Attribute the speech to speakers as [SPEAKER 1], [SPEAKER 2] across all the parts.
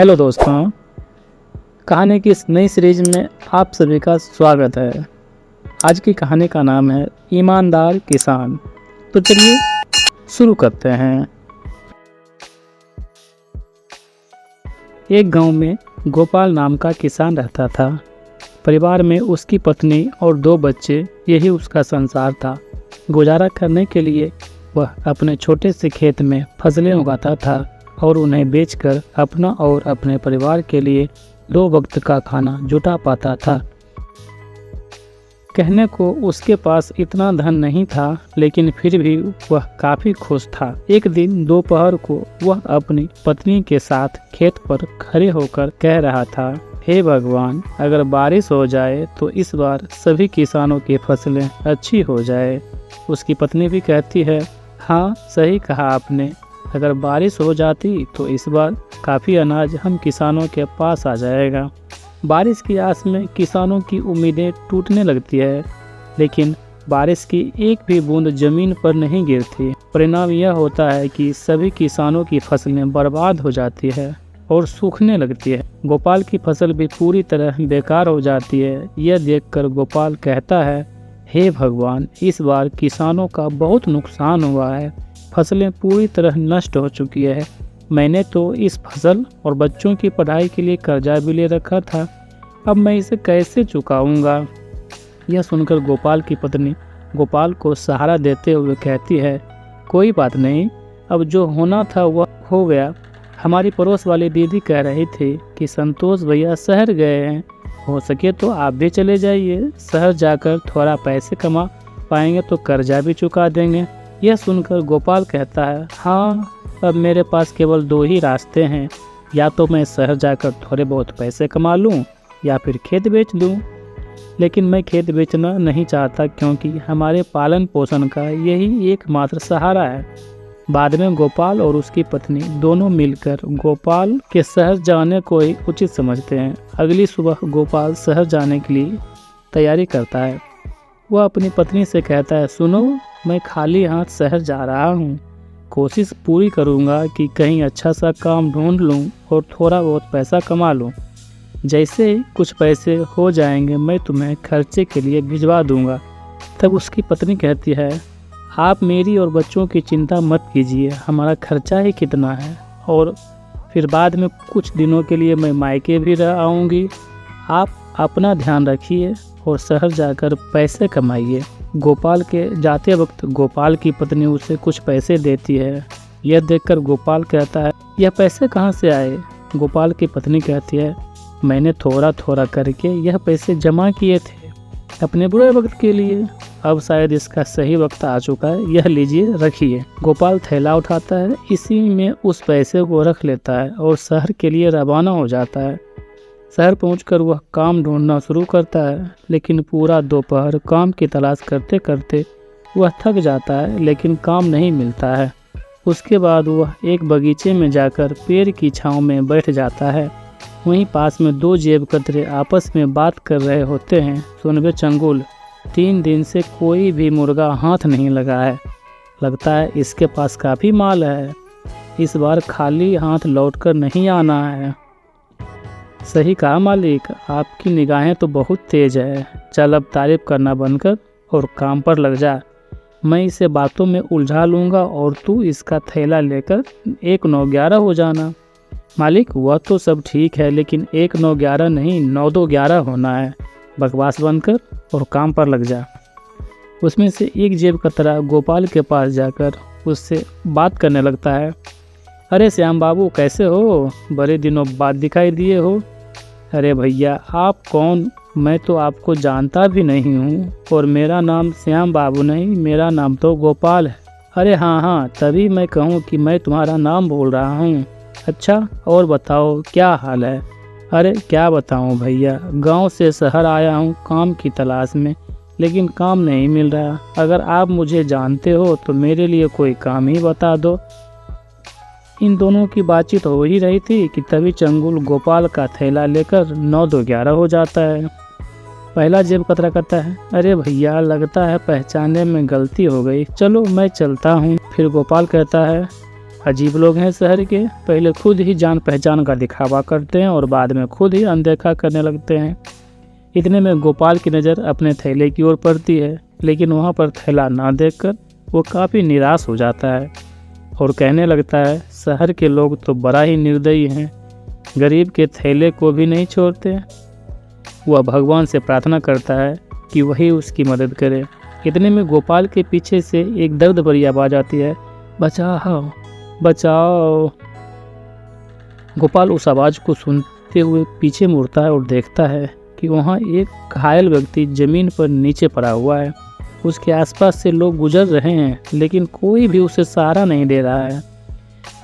[SPEAKER 1] Hello दोस्तों, कहानी की इस नई सीरीज में आप सभी का स्वागत है। आज की कहानी का नाम है ईमानदार किसान। तो चलिए शुरू करते हैं। एक गांव में गोपाल नाम का किसान रहता था। परिवार में उसकी पत्नी और 2 बच्चे, यही उसका संसार था। गुजारा करने के लिए वह अपने छोटे से खेत में फसलें उगाता था और उन्हें बेचकर अपना और अपने परिवार के लिए 2 वक्त का खाना जुटा पाता था। कहने को उसके पास इतना धन नहीं था, लेकिन फिर भी वह काफ़ी खुश था। एक दिन दोपहर को वह अपनी पत्नी के साथ खेत पर खड़े होकर कह रहा था, हे भगवान, अगर बारिश हो जाए तो इस बार सभी किसानों की फसलें अच्छी हो जाए। उसकी पत्नी भी कहती है, हाँ सही कहा आपने, अगर बारिश हो जाती तो इस बार काफ़ी अनाज हम किसानों के पास आ जाएगा। बारिश की आस में किसानों की उम्मीदें टूटने लगती है, लेकिन बारिश की एक भी बूंद ज़मीन पर नहीं गिरती। परिणाम यह होता है कि सभी किसानों की फसलें बर्बाद हो जाती है और सूखने लगती है। गोपाल की फसल भी पूरी तरह बेकार हो जाती है। यह देखकर गोपाल कहता है, हे भगवान, इस बार किसानों का बहुत नुकसान हुआ है। फसलें पूरी तरह नष्ट हो चुकी है। मैंने तो इस फसल और बच्चों की पढ़ाई के लिए कर्जा भी ले रखा था। अब मैं इसे कैसे चुकाऊंगा? यह सुनकर गोपाल की पत्नी गोपाल को सहारा देते हुए कहती है, कोई बात नहीं, अब जो होना था वह हो गया। हमारी पड़ोस वाली दीदी कह रही थी कि संतोष भैया शहर गए हैं, हो सके तो आप भी चले जाइए। शहर जाकर थोड़ा पैसे कमा पाएंगे तो कर्जा भी चुका देंगे। यह सुनकर गोपाल कहता है, हाँ, अब मेरे पास केवल 2 ही रास्ते हैं, या तो मैं शहर जाकर थोड़े बहुत पैसे कमा लूँ या फिर खेत बेच दूँ। लेकिन मैं खेत बेचना नहीं चाहता, क्योंकि हमारे पालन पोषण का यही एकमात्र सहारा है। बाद में गोपाल और उसकी पत्नी दोनों मिलकर गोपाल के शहर जाने को ही उचित समझते हैं। अगली सुबह गोपाल शहर जाने के लिए तैयारी करता है। वह अपनी पत्नी से कहता है, सुनो, मैं खाली हाथ शहर जा रहा हूँ। कोशिश पूरी करूँगा कि कहीं अच्छा सा काम ढूंढ लूँ और थोड़ा बहुत पैसा कमा लूँ। जैसे ही कुछ पैसे हो जाएंगे मैं तुम्हें खर्चे के लिए भिजवा दूँगा। तब उसकी पत्नी कहती है, आप मेरी और बच्चों की चिंता मत कीजिए, हमारा खर्चा ही कितना है, और फिर बाद में कुछ दिनों के लिए मैं मायके भी रह आऊँगी। आप अपना ध्यान रखिए और शहर जाकर पैसे कमाइए। गोपाल के जाते वक्त गोपाल की पत्नी उसे कुछ पैसे देती है। यह देखकर गोपाल कहता है, यह पैसे कहाँ से आए? गोपाल की पत्नी कहती है, मैंने थोड़ा थोड़ा करके यह पैसे जमा किए थे अपने बुरे वक्त के लिए। अब शायद इसका सही वक्त आ चुका है, यह लीजिए, रखिए। गोपाल थैला उठाता है, इसी में उस पैसे को रख लेता है और शहर के लिए रवाना हो जाता है। शहर पहुंचकर वह काम ढूंढना शुरू करता है, लेकिन पूरा दोपहर काम की तलाश करते करते वह थक जाता है, लेकिन काम नहीं मिलता है। उसके बाद वह एक बगीचे में जाकर पेड़ की छांव में बैठ जाता है। वहीं पास में 2 जेब कतरे आपस में बात कर रहे होते हैं। सुन बे चंगुल, 3 दिन से कोई भी मुर्गा हाथ नहीं लगा है, लगता है इसके पास काफ़ी माल है। इस बार खाली हाथ लौटकर नहीं आना है। सही कहा मालिक, आपकी निगाहें तो बहुत तेज है। चल अब तारीफ करना बंद कर और काम पर लग जा। मैं इसे बातों में उलझा लूँगा और तू इसका थैला लेकर 1-9-11 हो जाना। मालिक, वह तो सब ठीक है, लेकिन 1-9-11 नहीं, 9-2-11 होना है। बकवास बंद कर और काम पर लग जा। उसमें से एक जेब कतरा गोपाल के पास जाकर उससे बात करने लगता है, अरे श्याम बाबू, कैसे हो? बड़े दिनों बाद दिखाई दिए हो। अरे भैया, आप कौन? मैं तो आपको जानता भी नहीं हूँ, और मेरा नाम श्याम बाबू नहीं, मेरा नाम तो गोपाल है। अरे हाँ, तभी मैं कहूँ कि मैं तुम्हारा नाम बोल रहा हूँ। अच्छा, और बताओ क्या हाल है? अरे क्या बताऊँ भैया, गांव से शहर आया हूँ काम की तलाश में, लेकिन काम नहीं मिल रहा। अगर आप मुझे जानते हो तो मेरे लिए कोई काम ही बता दो। इन दोनों की बातचीत हो ही रही थी कि तभी चंगुल गोपाल का थैला लेकर 9-2-11 हो जाता है। पहला जेब कतरा करता है, अरे भैया, लगता है पहचानने में गलती हो गई, चलो मैं चलता हूँ। फिर गोपाल कहता है, अजीब लोग हैं शहर के, पहले खुद ही जान पहचान का दिखावा करते हैं और बाद में खुद ही अनदेखा करने लगते हैं। इतने में गोपाल की नज़र अपने थैले की ओर पड़ती है, लेकिन वहाँ पर थैला ना देखकर वो काफ़ी निराश हो जाता है और कहने लगता है, शहर के लोग तो बड़ा ही निर्दयी हैं, गरीब के थैले को भी नहीं छोड़ते। वह भगवान से प्रार्थना करता है कि वही उसकी मदद करे। इतने में गोपाल के पीछे से एक दर्द भरी आवाज़ आती है, बचाओ बचाओ। गोपाल उस आवाज़ को सुनते हुए पीछे मुड़ता है और देखता है कि वहाँ एक घायल व्यक्ति ज़मीन पर नीचे पड़ा हुआ है। उसके आसपास से लोग गुजर रहे हैं, लेकिन कोई भी उसे सहारा नहीं दे रहा है।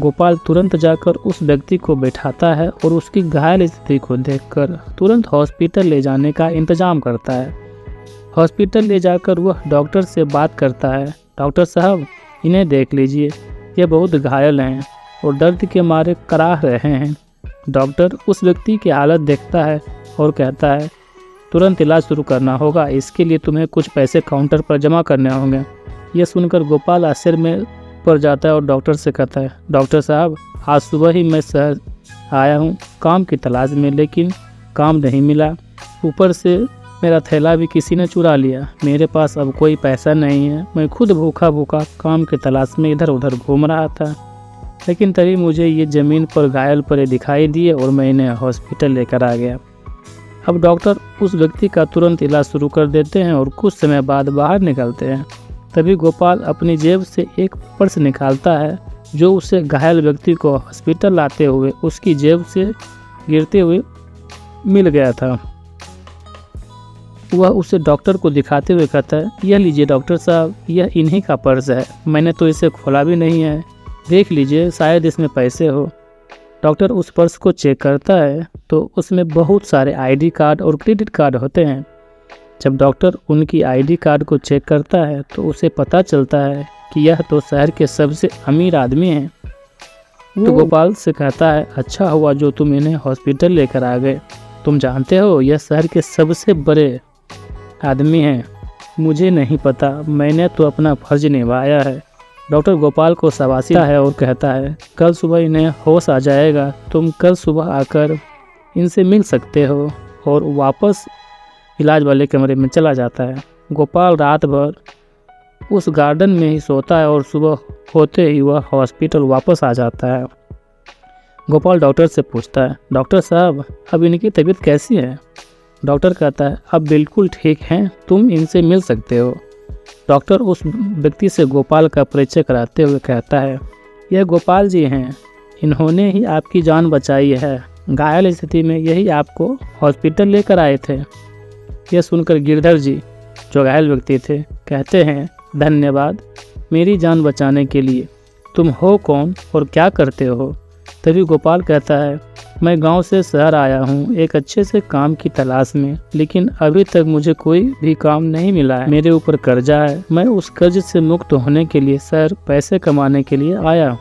[SPEAKER 1] गोपाल तुरंत जाकर उस व्यक्ति को बैठाता है और उसकी घायल स्थिति को देखकर तुरंत हॉस्पिटल ले जाने का इंतज़ाम करता है। हॉस्पिटल ले जाकर वह डॉक्टर से बात करता है, डॉक्टर साहब इन्हें देख लीजिए, ये बहुत घायल हैं और दर्द के मारे कराह रहे हैं। डॉक्टर उस व्यक्ति की हालत देखता है और कहता है, तुरंत इलाज शुरू करना होगा, इसके लिए तुम्हें कुछ पैसे काउंटर पर जमा करने होंगे। यह सुनकर गोपाल आश्चर्य में पड़ जाता है और डॉक्टर से कहता है, डॉक्टर साहब आज सुबह ही मैं शहर आया हूँ काम की तलाश में, लेकिन काम नहीं मिला। ऊपर से मेरा थैला भी किसी ने चुरा लिया। मेरे पास अब कोई पैसा नहीं है। मैं खुद भूखा भूखा काम की तलाश में इधर उधर घूम रहा था, लेकिन तभी मुझे ये ज़मीन पर घायल पड़े दिखाई दिए और मैं इन्हें हॉस्पिटल लेकर आ गया। अब डॉक्टर उस व्यक्ति का तुरंत इलाज शुरू कर देते हैं और कुछ समय बाद बाहर निकलते हैं। तभी गोपाल अपनी जेब से एक पर्स निकालता है जो उसे घायल व्यक्ति को हॉस्पिटल लाते हुए उसकी जेब से गिरते हुए मिल गया था। वह उसे डॉक्टर को दिखाते हुए कहता है, यह लीजिए डॉक्टर साहब, यह इन्हीं का पर्स है, मैंने तो इसे खोला भी नहीं है, देख लीजिए शायद इसमें पैसे हो। डॉक्टर उस पर्स को चेक करता है तो उसमें बहुत सारे आईडी कार्ड और क्रेडिट कार्ड होते हैं। जब डॉक्टर उनकी आईडी कार्ड को चेक करता है तो उसे पता चलता है कि यह तो शहर के सबसे अमीर आदमी हैं। तो गोपाल से कहता है, अच्छा हुआ जो तुम इन्हें हॉस्पिटल लेकर आ गए। तुम जानते हो यह शहर के सबसे बड़े आदमी हैं। मुझे नहीं पता, मैंने तो अपना फर्ज निभाया है। डॉक्टर गोपाल को शाबाशी है और कहता है, कल सुबह इन्हें होश आ जाएगा, तुम कल सुबह आकर इनसे मिल सकते हो, और वापस इलाज वाले कमरे में चला जाता है। गोपाल रात भर उस गार्डन में ही सोता है और सुबह होते ही वह हॉस्पिटल वापस आ जाता है। गोपाल डॉक्टर से पूछता है, डॉक्टर साहब अब इनकी तबीयत कैसी है? डॉक्टर कहता है, अब बिल्कुल ठीक हैं, तुम इनसे मिल सकते हो। डॉक्टर उस व्यक्ति से गोपाल का परिचय कराते हुए कहता है, यह गोपाल जी हैं, इन्होंने ही आपकी जान बचाई है। घायल स्थिति में यही आपको हॉस्पिटल लेकर आए थे। यह सुनकर गिरधर जी जो घायल व्यक्ति थे कहते हैं, धन्यवाद मेरी जान बचाने के लिए। तुम हो कौन और क्या करते हो? तभी गोपाल कहता है, मैं गांव से शहर आया हूं एक अच्छे से काम की तलाश में, लेकिन अभी तक मुझे कोई भी काम नहीं मिला है। मेरे ऊपर कर्जा है, मैं उस कर्ज से मुक्त होने के लिए शहर पैसे कमाने के लिए आया।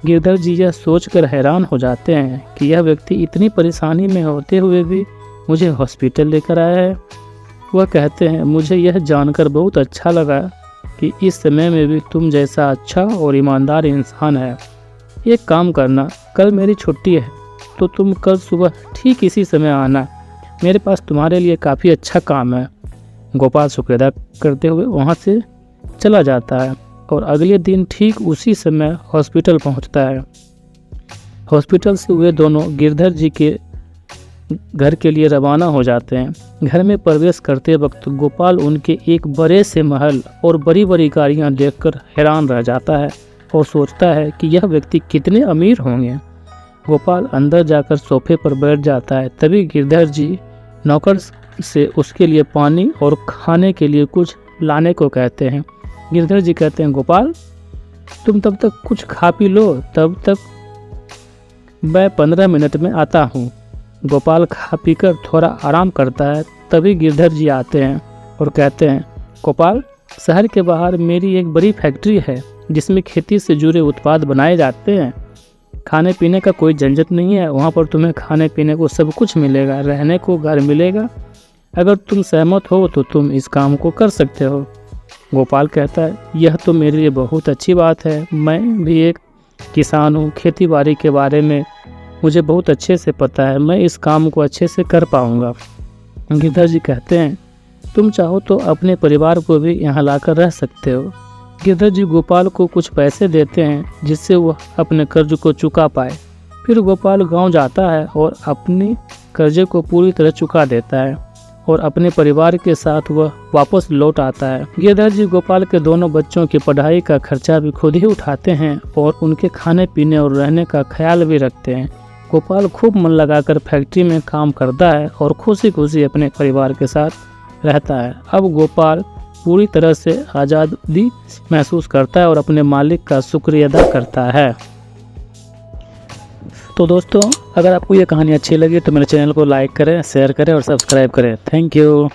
[SPEAKER 1] गिरधर जी यह सोचकर हैरान हो जाते हैं कि यह व्यक्ति इतनी परेशानी में होते हुए भी मुझे हॉस्पिटल लेकर आया है। वह कहते हैं, मुझे यह जानकर बहुत अच्छा लगा कि इस समय में भी तुम जैसा अच्छा और ईमानदार इंसान है। एक काम करना, कल मेरी छुट्टी है तो तुम कल सुबह ठीक इसी समय आना, मेरे पास तुम्हारे लिए काफ़ी अच्छा काम है। गोपाल शुक्र अदा करते हुए वहाँ से चला जाता है और अगले दिन ठीक उसी समय हॉस्पिटल पहुँचता है। हॉस्पिटल से वे दोनों गिरधर जी के घर के लिए रवाना हो जाते हैं। घर में प्रवेश करते वक्त गोपाल उनके एक बड़े से महल और बड़ी बड़ी गाड़ियाँ देखकर हैरान रह जाता है और सोचता है कि यह व्यक्ति कितने अमीर होंगे। गोपाल अंदर जाकर सोफे पर बैठ जाता है। तभी गिरधर जी नौकर से उसके लिए पानी और खाने के लिए कुछ लाने को कहते हैं। गिरधर जी कहते हैं, गोपाल तुम तब तक कुछ खा पी लो, तब तक मैं 15 मिनट में आता हूँ। गोपाल खा पीकर थोड़ा आराम करता है। तभी गिरधर जी आते हैं और कहते हैं, गोपाल शहर के बाहर मेरी एक बड़ी फैक्ट्री है जिसमें खेती से जुड़े उत्पाद बनाए जाते हैं। खाने पीने का कोई झंझट नहीं है, वहाँ पर तुम्हें खाने पीने को सब कुछ मिलेगा, रहने को घर मिलेगा। अगर तुम सहमत हो तो तुम इस काम को कर सकते हो। गोपाल कहता है, यह तो मेरे लिए बहुत अच्छी बात है, मैं भी एक किसान हूँ, खेती बाड़ी के बारे में मुझे बहुत अच्छे से पता है, मैं इस काम को अच्छे से कर पाऊँगा। गिरधर जी कहते हैं, तुम चाहो तो अपने परिवार को भी यहाँ लाकर रह सकते हो। गिरधर जी गोपाल को कुछ पैसे देते हैं जिससे वह अपने कर्ज को चुका पाए। फिर गोपाल गांव जाता है और अपने कर्जे को पूरी तरह चुका देता है और अपने परिवार के साथ वह वापस लौट आता है। गिरधर जी गोपाल के दोनों बच्चों की पढ़ाई का खर्चा भी खुद ही उठाते हैं और उनके खाने पीने और रहने का ख्याल भी रखते हैं। गोपाल खूब मन लगाकर फैक्ट्री में काम करता है और खुशी खुशी अपने परिवार के साथ रहता है। अब गोपाल पूरी तरह से आज़ादी महसूस करता है और अपने मालिक का शुक्रिया अदा करता है। तो दोस्तों, अगर आपको ये कहानी अच्छी लगी तो मेरे चैनल को लाइक करें, शेयर करें और सब्सक्राइब करें। Thank you.